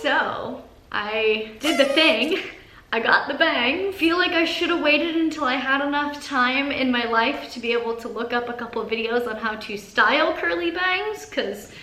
So I did the thing. I got the bang. Feel like I should have waited until I had enough time in my life to be able to look up a couple of videos on how to style curly bangs, because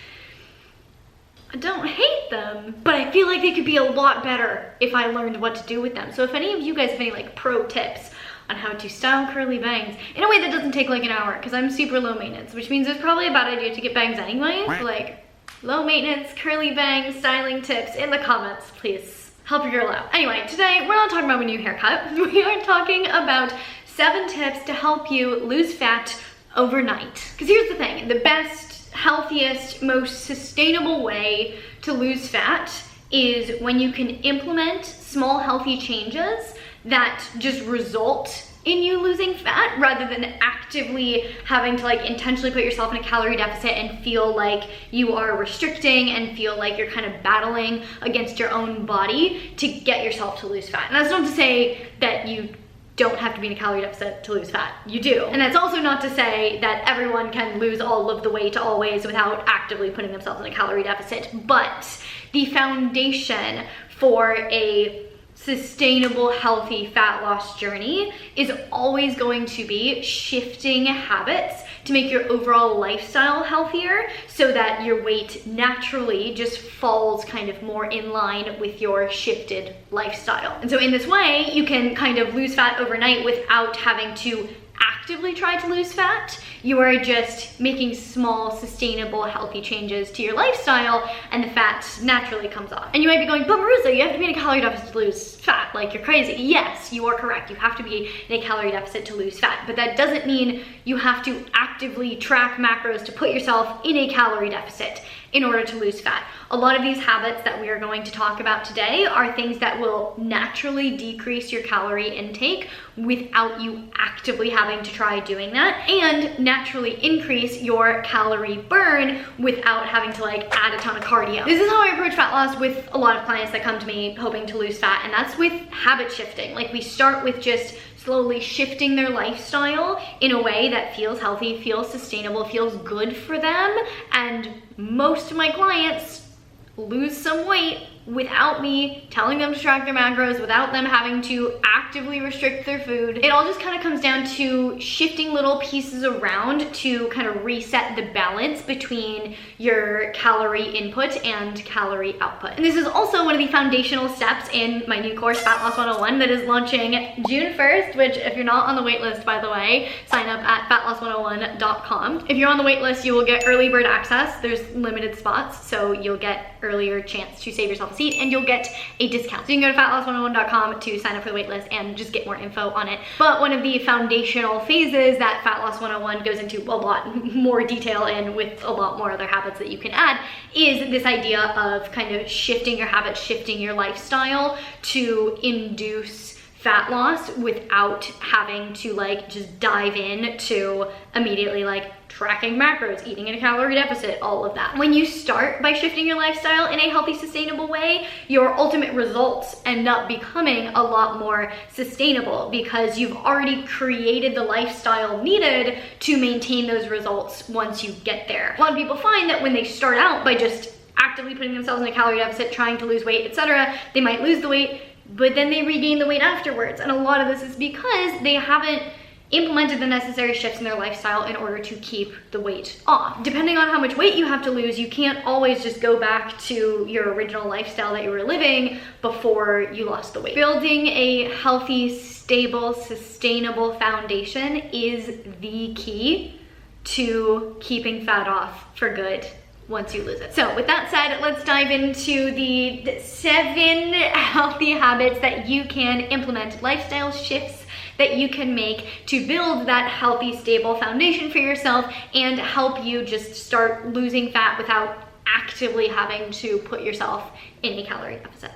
I don't hate them, but I feel like they could be a lot better if I learned what to do with them. So if any of you guys have any like pro tips on how to style curly bangs in a way that doesn't take like an hour, because I'm super low maintenance, which means it's probably a bad idea to get bangs anyways. So like low maintenance curly bang styling tips in the comments, please. Help your girl out. Anyway, today we're not talking about a new haircut. We are talking about 7 tips to help you lose fat overnight. Because here's the thing, the best, healthiest, most sustainable way to lose fat is when you can implement small healthy changes that just result in you losing fat, rather than actively having to like intentionally put yourself in a calorie deficit and feel like you are restricting and feel like you're kind of battling against your own body to get yourself to lose fat. And that's not to say that you don't have to be in a calorie deficit to lose fat. You do. And that's also not to say that everyone can lose all of the weight always without actively putting themselves in a calorie deficit. But the foundation for a sustainable, healthy fat loss journey is always going to be shifting habits to make your overall lifestyle healthier, so that your weight naturally just falls kind of more in line with your shifted lifestyle. And so in this way, you can kind of lose fat overnight without having to actively try to lose fat. You are just making small, sustainable, healthy changes to your lifestyle, and the fat naturally comes off. And you might be going, but Marissa, you have to be in a calorie deficit to lose fat, like you're crazy. Yes, you are correct. You have to be in a calorie deficit to lose fat, but that doesn't mean you have to actively track macros to put yourself in a calorie deficit in order to lose fat. A lot of these habits that we are going to talk about today are things that will naturally decrease your calorie intake without you actively having to try doing that, and naturally increase your calorie burn without having to like add a ton of cardio. This is how I approach fat loss with a lot of clients that come to me hoping to lose fat, and that's with habit shifting. Like we start with just slowly shifting their lifestyle in a way that feels healthy, feels sustainable, feels good for them. And most of my clients lose some weight without me telling them to track their macros, without them having to actively restrict their food. It all just kind of comes down to shifting little pieces around to kind of reset the balance between your calorie input and calorie output. And this is also one of the foundational steps in my new course, Fat Loss 101, that is launching June 1st, which if you're not on the wait list, by the way, sign up at fatloss101.com. If you're on the wait list, you will get early bird access. There's limited spots, so you'll get earlier chance to save yourself a seat, and you'll get a discount. So you can go to fatloss101.com to sign up for the waitlist and just get more info on it. But one of the foundational phases that Fat Loss 101 goes into a lot more detail and with a lot more other habits that you can add is this idea of kind of shifting your habits, shifting your lifestyle to induce fat loss without having to like just dive in to immediately like tracking macros, eating in a calorie deficit, all of that. When you start by shifting your lifestyle in a healthy, sustainable way, your ultimate results end up becoming a lot more sustainable because you've already created the lifestyle needed to maintain those results once you get there. A lot of people find that when they start out by just actively putting themselves in a calorie deficit, trying to lose weight, etc., they might lose the weight, but then they regain the weight afterwards. And a lot of this is because they haven't implemented the necessary shifts in their lifestyle in order to keep the weight off. Depending on how much weight you have to lose, you can't always just go back to your original lifestyle that you were living before you lost the weight. Building a healthy, stable, sustainable foundation is the key to keeping fat off for good once you lose it. So with that said, let's dive into the 7 healthy habits that you can implement, lifestyle shifts that you can make to build that healthy, stable foundation for yourself and help you just start losing fat without actively having to put yourself in a calorie deficit.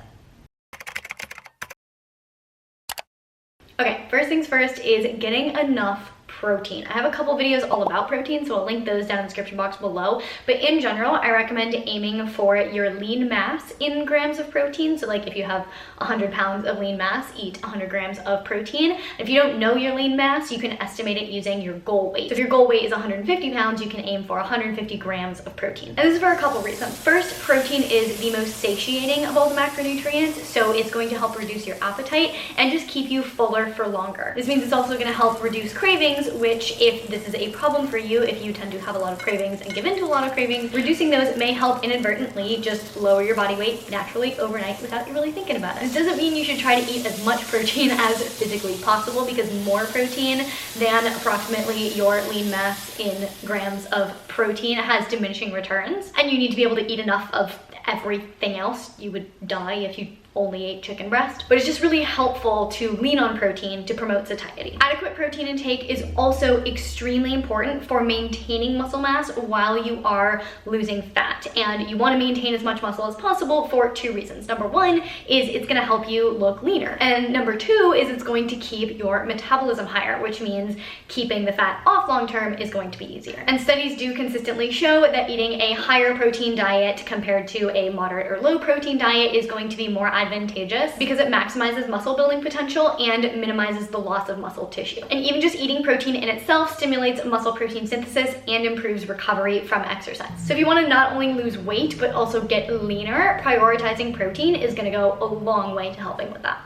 Okay, first things first is getting enough protein. I have a couple videos all about protein, so I'll link those down in the description box below. But in general, I recommend aiming for your lean mass in grams of protein. So like if you have 100 pounds of lean mass, eat 100 grams of protein. If you don't know your lean mass, you can estimate it using your goal weight. So if your goal weight is 150 pounds, you can aim for 150 grams of protein. And this is for a couple reasons. First, protein is the most satiating of all the macronutrients, so it's going to help reduce your appetite and just keep you fuller for longer. This means it's also going to help reduce cravings, which if this is a problem for you, if you tend to have a lot of cravings and give into a lot of cravings, reducing those may help inadvertently just lower your body weight naturally overnight without you really thinking about it. This doesn't mean you should try to eat as much protein as physically possible, because more protein than approximately your lean mass in grams of protein has diminishing returns, and you need to be able to eat enough of everything else. You would die if you only ate chicken breast. But it's just really helpful to lean on protein to promote satiety. Adequate protein intake is also extremely important for maintaining muscle mass while you are losing fat. And you want to maintain as much muscle as possible for two reasons. Number one is it's going to help you look leaner. And number two is it's going to keep your metabolism higher, which means keeping the fat off long term is going to be easier. And studies do consistently show that eating a higher protein diet compared to a moderate or low protein diet is going to be more advantageous because it maximizes muscle building potential and minimizes the loss of muscle tissue. And even just eating protein in itself stimulates muscle protein synthesis and improves recovery from exercise. So if you want to not only lose weight but also get leaner, prioritizing protein is going to go a long way to helping with that.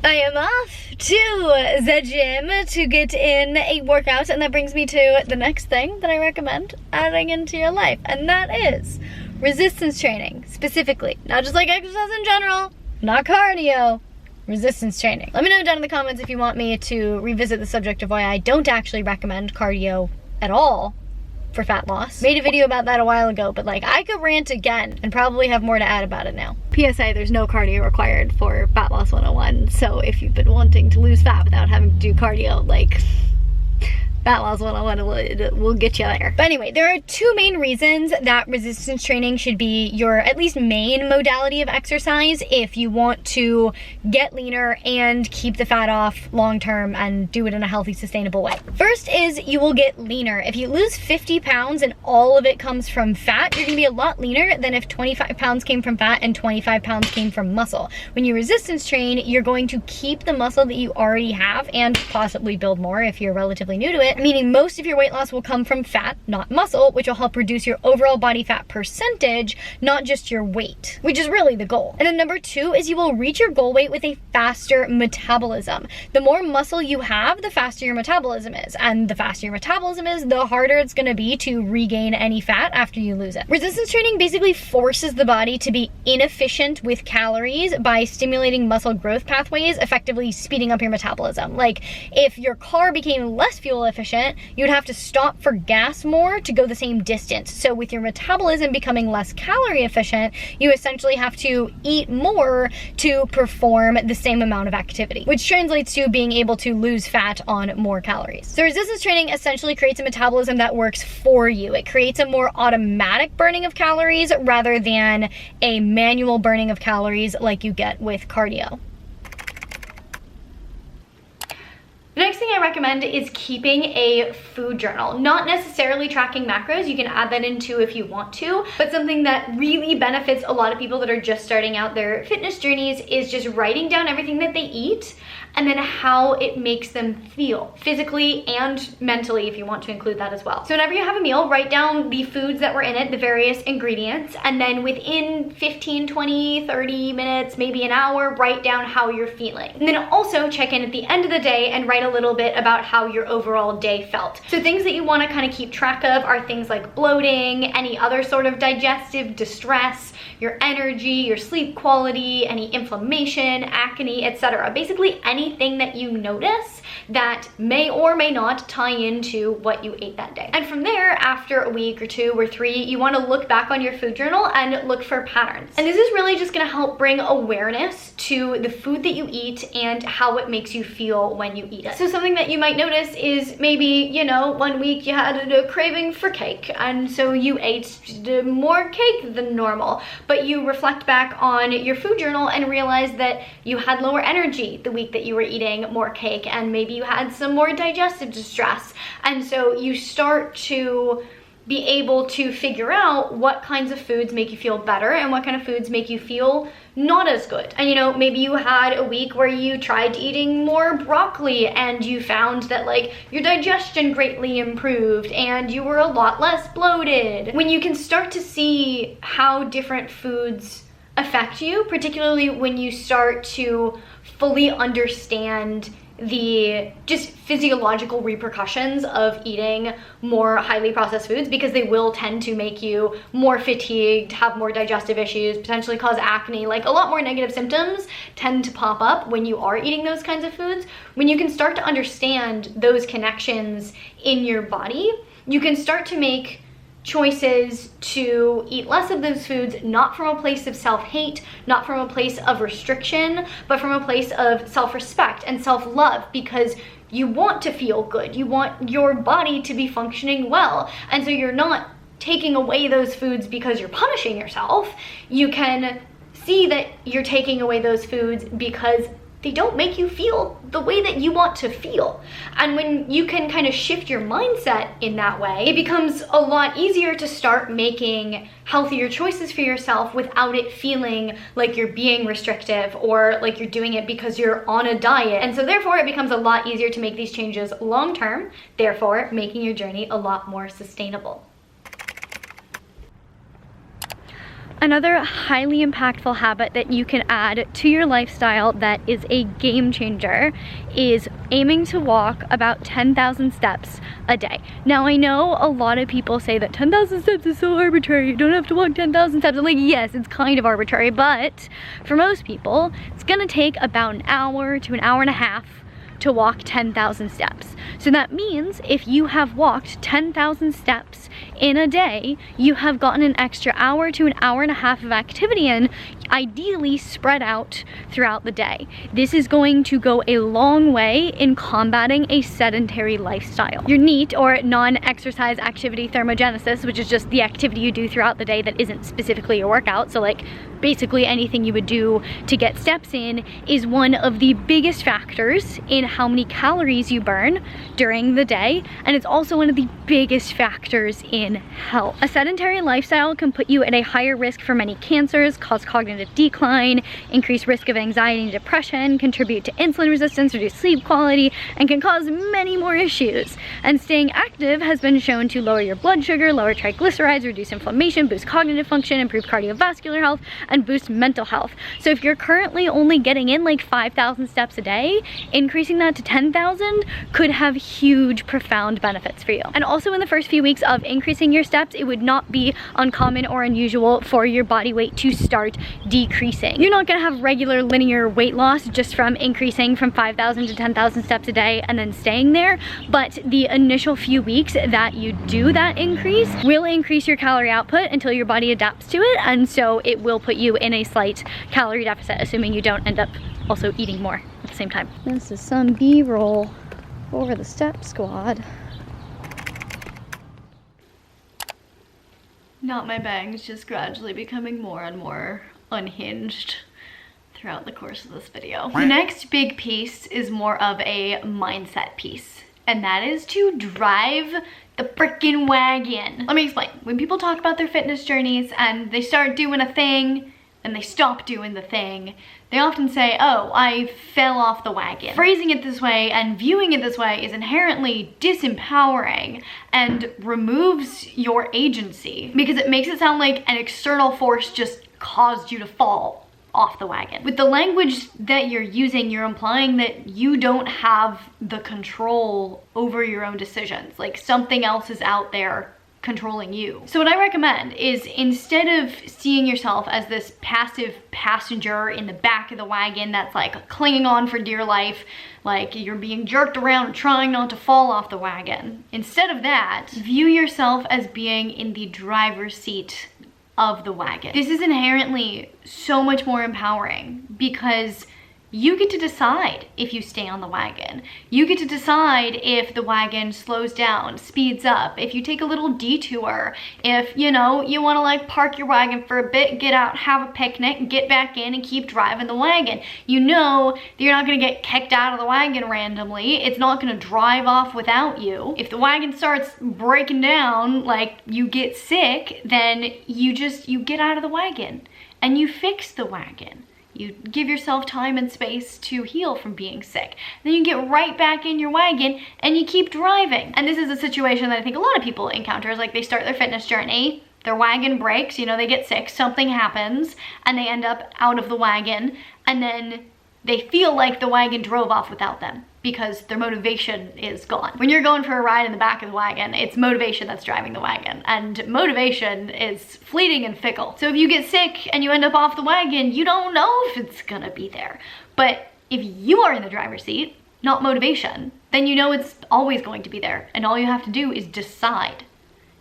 I am off to the gym to get in a workout, and that brings me to the next thing that I recommend adding into your life, and that is resistance training, specifically. Not just like exercise in general, not cardio, resistance training. Let me know down in the comments if you want me to revisit the subject of why I don't actually recommend cardio at all for fat loss. Made a video about that a while ago, but like I could rant again and probably have more to add about it now. PSA, there's no cardio required for Fat Loss 101, so if you've been wanting to lose fat without having to do cardio, like Fat Loss 101 will get you there. But anyway, there are two main reasons that resistance training should be your at least main modality of exercise if you want to get leaner and keep the fat off long term and do it in a healthy, sustainable way. First is you will get leaner. If you lose 50 pounds and all of it comes from fat, you're gonna be a lot leaner than if 25 pounds came from fat and 25 pounds came from muscle. When you resistance train, you're going to keep the muscle that you already have and possibly build more if you're relatively new to it, meaning most of your weight loss will come from fat, not muscle, which will help reduce your overall body fat percentage, not just your weight, which is really the goal. And then number two is you will reach your goal weight with a faster metabolism. The more muscle you have, the faster your metabolism is. And the faster your metabolism is, the harder it's gonna be to regain any fat after you lose it. Resistance training basically forces the body to be inefficient with calories by stimulating muscle growth pathways, effectively speeding up your metabolism. Like if your car became less fuel efficient, you'd have to stop for gas more to go the same distance. So with your metabolism becoming less calorie efficient, you essentially have to eat more to perform the same amount of activity, which translates to being able to lose fat on more calories. So resistance training essentially creates a metabolism that works for you. It creates a more automatic burning of calories rather than a manual burning of calories like you get with cardio. The next thing I recommend is keeping a food journal. Not necessarily tracking macros, you can add that into if you want to, but something that really benefits a lot of people that are just starting out their fitness journeys is just writing down everything that they eat and then how it makes them feel physically and mentally, if you want to include that as well. So whenever you have a meal, write down the foods that were in it, the various ingredients, and then within 15, 20, 30 minutes, maybe an hour, write down how you're feeling. And then also check in at the end of the day and write a little bit about how your overall day felt. So things that you want to kind of keep track of are things like bloating, any other sort of digestive distress, your energy, your sleep quality, any inflammation, acne, etc. Basically anything that you notice that may or may not tie into what you ate that day. And from there, after a week or two or three, you want to look back on your food journal and look for patterns. And this is really just going to help bring awareness to the food that you eat and how it makes you feel when you eat it. So something something that you might notice is maybe, you know, one week you had a craving for cake, and so you ate more cake than normal, but you reflect back on your food journal and realize that you had lower energy the week that you were eating more cake, and maybe you had some more digestive distress. And so you start to be able to figure out what kinds of foods make you feel better and what kind of foods make you feel not as good. And you know, maybe you had a week where you tried eating more broccoli and you found that like your digestion greatly improved and you were a lot less bloated. When you can start to see how different foods affect you, particularly when you start to fully understand the just physiological repercussions of eating more highly processed foods, because they will tend to make you more fatigued, have more digestive issues, potentially cause acne. Like a lot more negative symptoms tend to pop up when you are eating those kinds of foods. When you can start to understand those connections in your body, you can start to make choices to eat less of those foods, not from a place of self-hate, not from a place of restriction, but from a place of self-respect and self-love, because you want to feel good. You want your body to be functioning well. And so you're not taking away those foods because you're punishing yourself. You can see that you're taking away those foods because they don't make you feel the way that you want to feel. And when you can kind of shift your mindset in that way, it becomes a lot easier to start making healthier choices for yourself without it feeling like you're being restrictive or like you're doing it because you're on a diet. And so therefore it becomes a lot easier to make these changes long term, therefore making your journey a lot more sustainable. Another highly impactful habit that you can add to your lifestyle that is a game changer is aiming to walk about 10,000 steps a day. Now I know a lot of people say that 10,000 steps is so arbitrary, you don't have to walk 10,000 steps. I'm like, yes, it's kind of arbitrary, but for most people, it's gonna take about an hour to an hour and a half to walk 10,000 steps. So that means if you have walked 10,000 steps in a day, you have gotten an extra hour to an hour and a half of activity in, ideally spread out throughout the day. This is going to go a long way in combating a sedentary lifestyle. Your NEAT, or non-exercise activity thermogenesis, which is just the activity you do throughout the day that isn't specifically your workout, so like basically anything you would do to get steps in, is one of the biggest factors in how many calories you burn during the day, and it's also one of the biggest factors in health. A sedentary lifestyle can put you at a higher risk for many cancers, cause cognitive decline, increase risk of anxiety and depression, contribute to insulin resistance, reduce sleep quality, and can cause many more issues. And staying active has been shown to lower your blood sugar, lower triglycerides, reduce inflammation, boost cognitive function, improve cardiovascular health, and boost mental health. So if you're currently only getting in like 5,000 steps a day, increasing that to 10,000 could have huge, profound benefits for you. And also in the first few weeks of increasing your steps, it would not be uncommon or unusual for your body weight to start decreasing. You're not gonna have regular linear weight loss just from increasing from 5,000 to 10,000 steps a day and then staying there, but the initial few weeks that you do that increase will increase your calorie output until your body adapts to it, and so it will put you in a slight calorie deficit, assuming you don't end up also eating more at the same time. This is some B-roll over the step squad. Not my bangs, just gradually becoming more and more unhinged throughout the course of this video. The next big piece is more of a mindset piece, and that is to drive the freaking wagon. Let me explain. When people talk about their fitness journeys and they start doing a thing and they stop doing the thing, they often say, oh, I fell off the wagon. Phrasing it this way and viewing it this way is inherently disempowering and removes your agency, because it makes it sound like an external force just caused you to fall off the wagon. With the language that you're using, you're implying that you don't have the control over your own decisions. Like something else is out there controlling you. So what I recommend is, instead of seeing yourself as this passive passenger in the back of the wagon that's like clinging on for dear life, like you're being jerked around trying not to fall off the wagon, instead of that, view yourself as being in the driver's seat of the wagon. This is inherently so much more empowering because You get to decide if you stay on the wagon. You get to decide if the wagon slows down, speeds up, if you take a little detour, if, you know, you want to like park your wagon for a bit, get out, have a picnic, get back in and keep driving the wagon. You know that you're not going to get kicked out of the wagon randomly. It's not going to drive off without you. If the wagon starts breaking down, like you get sick, then you get out of the wagon and you fix the wagon. You give yourself time and space to heal from being sick. Then you get right back in your wagon and you keep driving. And this is a situation that I think a lot of people encounter, is like they start their fitness journey, their wagon breaks, you know, they get sick, something happens, and they end up out of the wagon, and then they feel like the wagon drove off without them because their motivation is gone. When you're going for a ride in the back of the wagon, it's motivation that's driving the wagon, and motivation is fleeting and fickle. So if you get sick and you end up off the wagon, you don't know if it's gonna be there. But if you are in the driver's seat, not motivation, then you know it's always going to be there, and all you have to do is decide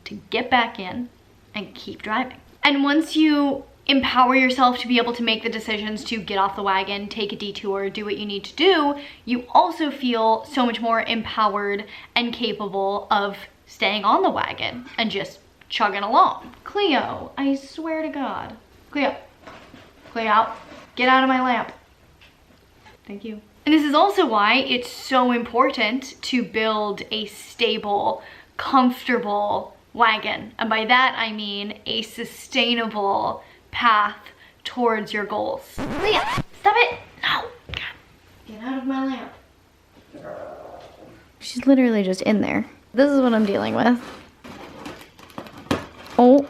to get back in and keep driving. And once you empower yourself to be able to make the decisions to get off the wagon, take a detour, do what you need to do, you also feel so much more empowered and capable of staying on the wagon and just chugging along. Cleo, I swear to God. Cleo, get out of my lamp. Thank you. And this is also why it's so important to build a stable, comfortable wagon. And by that, I mean a sustainable path towards your goals. Leah, stop it! No! God. Get out of my lamp. She's literally just in there. This is what I'm dealing with. Oh.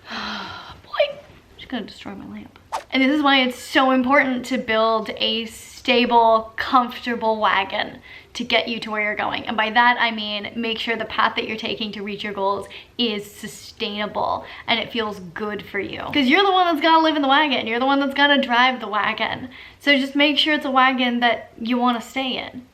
Boy, she's gonna destroy my lamp. And this is why it's so important to build a stable, comfortable wagon to get you to where you're going. And by that, I mean, make sure the path that you're taking to reach your goals is sustainable and it feels good for you. Because you're the one that's gotta live in the wagon. You're the one that's gotta drive the wagon. So just make sure it's a wagon that you wanna stay in.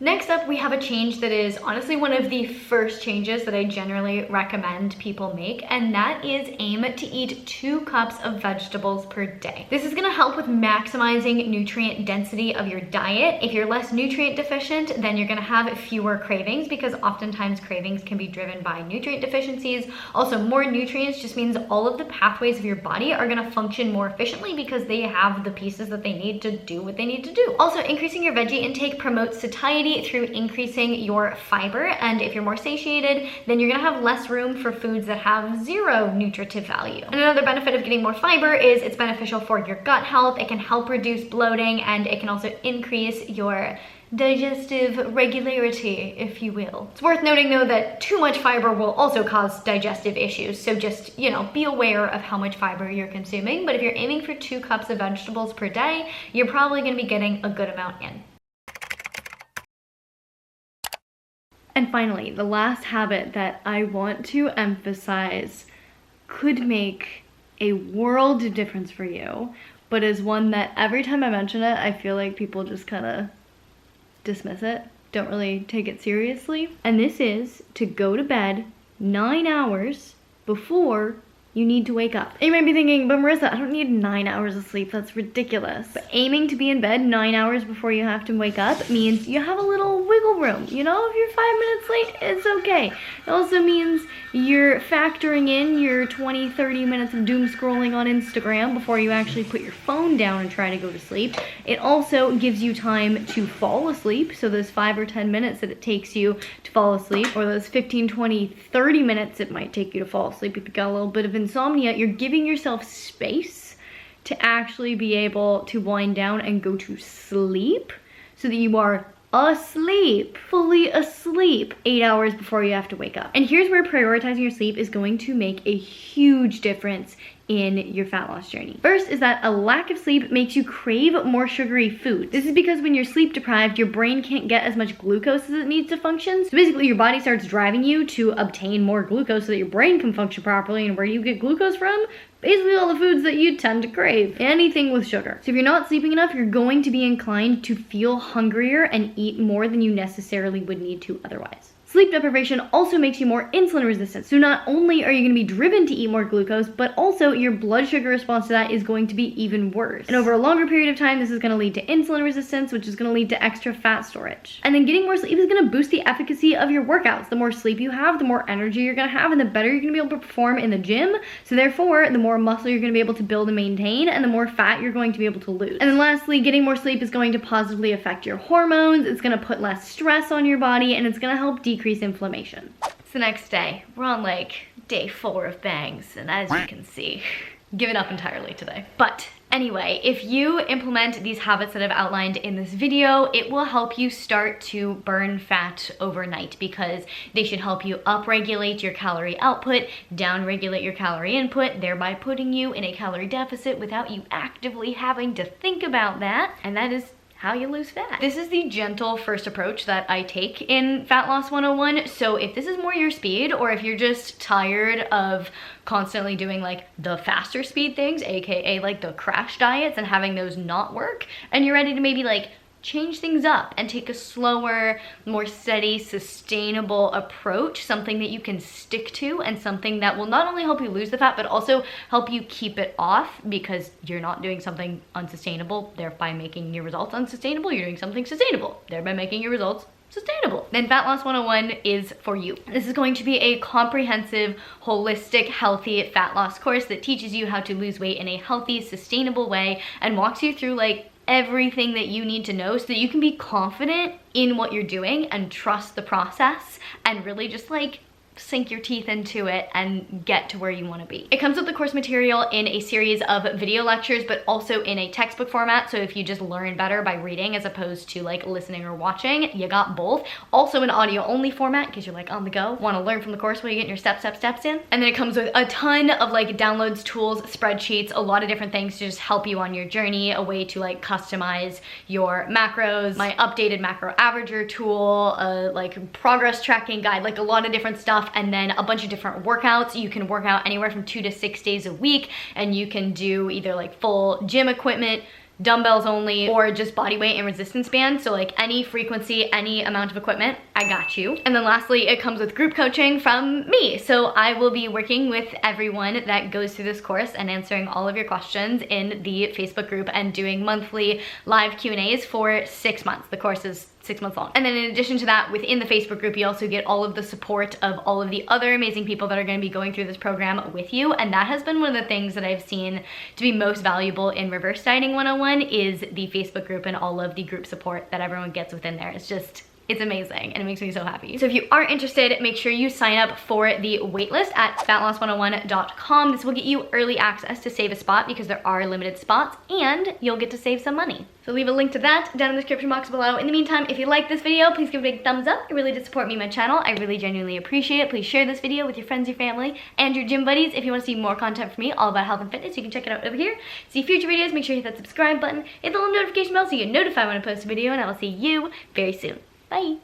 Next up, we have a change that is honestly one of the first changes that I generally recommend people make, and that is aim to eat 2 cups of vegetables per day. This is gonna help with maximizing nutrient density of your diet. If you're less nutrient deficient, then you're gonna have fewer cravings, because oftentimes cravings can be driven by nutrient deficiencies. Also, more nutrients just means all of the pathways of your body are gonna function more efficiently because they have the pieces that they need to do what they need to do. Also, increasing your veggie intake promotes satiety through increasing your fiber, and if you're more satiated, then you're gonna have less room for foods that have 0 nutritive value. And another benefit of getting more fiber is it's beneficial for your gut health. It can help reduce bloating, and it can also increase your digestive regularity, if you will. It's worth noting though that too much fiber will also cause digestive issues, so just, you know, be aware of how much fiber you're consuming. But if you're aiming for 2 cups of vegetables per day, you're probably gonna be getting a good amount in. And finally, the last habit that I want to emphasize could make a world of difference for you, but is one that every time I mention it, I feel like people just kind of dismiss it, don't really take it seriously. And this is to go to bed 9 hours before you need to wake up. And you might be thinking, but Marissa, I don't need 9 hours of sleep. That's ridiculous. But aiming to be in bed 9 hours before you have to wake up means you have a little wiggle room. You know, if you're 5 minutes late, it's okay. It also means you're factoring in your 20, 30 minutes of doom scrolling on Instagram before you actually put your phone down and try to go to sleep. It also gives you time to fall asleep. So those 5 or 10 minutes that it takes you to fall asleep, or those 15, 20, 30 minutes it might take you to fall asleep if you got a little bit of insomnia, you're giving yourself space to actually be able to wind down and go to sleep so that you are asleep, fully asleep, 8 hours before you have to wake up. And here's where prioritizing your sleep is going to make a huge difference in your fat loss journey. First is that a lack of sleep makes you crave more sugary food. This is because when you're sleep deprived, your brain can't get as much glucose as it needs to function. So basically your body starts driving you to obtain more glucose so that your brain can function properly. And where do you get glucose from? Basically all the foods that you tend to crave. Anything with sugar. So if you're not sleeping enough, you're going to be inclined to feel hungrier and eat more than you necessarily would need to otherwise. Sleep deprivation also makes you more insulin resistant. So not only are you going to be driven to eat more glucose, but also your blood sugar response to that is going to be even worse. And over a longer period of time, this is going to lead to insulin resistance, which is going to lead to extra fat storage. And then getting more sleep is going to boost the efficacy of your workouts. The more sleep you have, the more energy you're going to have, and the better you're going to be able to perform in the gym. So therefore, the more muscle you're going to be able to build and maintain, and the more fat you're going to be able to lose. And then lastly, getting more sleep is going to positively affect your hormones. It's going to put less stress on your body, and it's going to help decrease inflammation. It's the next day. We're on like day 4 of bangs, and as you can see, given up entirely today. But anyway, if you implement these habits that I've outlined in this video, it will help you start to burn fat overnight, because they should help you upregulate your calorie output, downregulate your calorie input, thereby putting you in a calorie deficit without you actively having to think about that. And that is how you lose fat. This is the gentle first approach that I take in Fat Loss 101. So if this is more your speed, or if you're just tired of constantly doing like the faster speed things, aka like the crash diets, and having those not work, and you're ready to maybe like change things up and take a slower, more steady, sustainable approach, something that you can stick to, and something that will not only help you lose the fat, but also help you keep it off, because you're not doing something unsustainable, thereby making your results unsustainable. You're doing something sustainable, thereby making your results sustainable. Then Fat Loss 101 is for you. This is going to be a comprehensive, holistic, healthy fat loss course that teaches you how to lose weight in a healthy, sustainable way, and walks you through like everything that you need to know so that you can be confident in what you're doing and trust the process, and really just like sink your teeth into it and get to where you want to be. It comes with the course material in a series of video lectures, but also in a textbook format. So if you just learn better by reading as opposed to like listening or watching, you got both. Also an audio only format, because you're like on the go, want to learn from the course while you get your steps in. And then it comes with a ton of like downloads, tools, spreadsheets, a lot of different things to just help you on your journey, a way to like customize your macros, my updated macro averager tool, like progress tracking guide, like a lot of different stuff. And then a bunch of different workouts. You can work out anywhere from 2 to 6 days a week, and you can do either like full gym equipment, dumbbells only, or just body weight and resistance bands. So like any frequency, any amount of equipment, I got you. And then lastly, it comes with group coaching from me. So I will be working with everyone that goes through this course and answering all of your questions in the Facebook group, and doing monthly live Q&As for 6 months. The course is 6 months long. And then in addition to that, within the Facebook group, you also get all of the support of all of the other amazing people that are going to be going through this program with you. And that has been one of the things that I've seen to be most valuable in Reverse Dieting 101, is the Facebook group and all of the group support that everyone gets within there. It's amazing, and it makes me so happy. So if you are interested, make sure you sign up for the waitlist at fatloss101.com. This will get you early access to save a spot, because there are limited spots, and you'll get to save some money. So leave a link to that down in the description box below. In the meantime, if you like this video, please give it a big thumbs up. It really does support me and my channel. I really genuinely appreciate it. Please share this video with your friends, your family, and your gym buddies. If you want to see more content from me all about health and fitness, you can check it out over here. See future videos, make sure you hit that subscribe button, hit the little notification bell so you get notified when I post a video, and I will see you very soon. Bye.